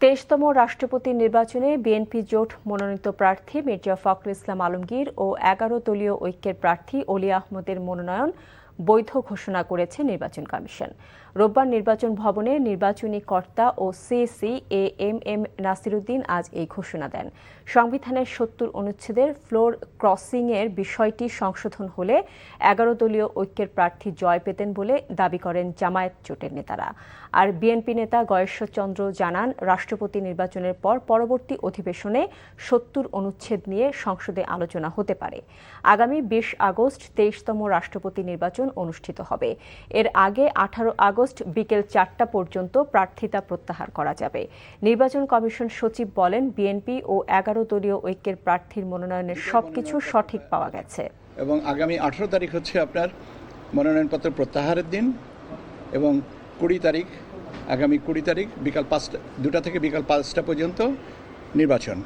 23তম রাষ্ট্রপতি নির্বাচনে বিএনপি জোট মনোনীত প্রার্থী মির্জা ফখরুল ইসলাম আলমগীর ও 11 দলীয় ঐক্যের প্রার্থী অলি আহমদের মনোনয়ন বৈধ ঘোষণা করেছে নির্বাচন কমিশন। রোববার নির্বাচন ভবনে নির্বাচনী কর্তা ও সিইসি এএমএম নাসিরুদ্দিন আজ এই ঘোষণা দেন। সংবিধানের 70 অনুচ্ছেদের ফ্লোর ক্রসিংয়ের বিষয়টি সংশোধন হলে 11 দলীয় ঐক্যের প্রার্থী জয় পেতেন বলে দাবি করেন জামায়াত জোটের নেতারা। আর বিএনপি নেতা গয়েশ্বর চন্দ্র জানান, রাষ্ট্রপতি নির্বাচনের পর পরবর্তী অধিবেশনে 70 অনুচ্ছেদ নিয়ে সংসদে আলোচনা হতে পারে। আগামী 20 আগস্ট 23তম রাষ্ট্রপতি নির্বাচন অনুষ্ঠিত হবে। এর আগে 18 আগস্ট বিকেল 4টা পর্যন্ত প্রার্থিতা প্রত্যাহার করা যাবে। নির্বাচন কমিশন সচিব বলেন, বিএনপি ও 11 দলীয় ঐক্যের প্রার্থীর মনোনয়নের সবকিছু সঠিক পাওয়া গেছে। এবং আগামী 18 তারিখ হচ্ছে আপনার মনোনয়নপত্র প্রত্যাহারের দিন এবং 20 তারিখ আগামী 20 তারিখ বিকাল 2টা থেকে বিকাল 5টা পর্যন্ত নির্বাচন।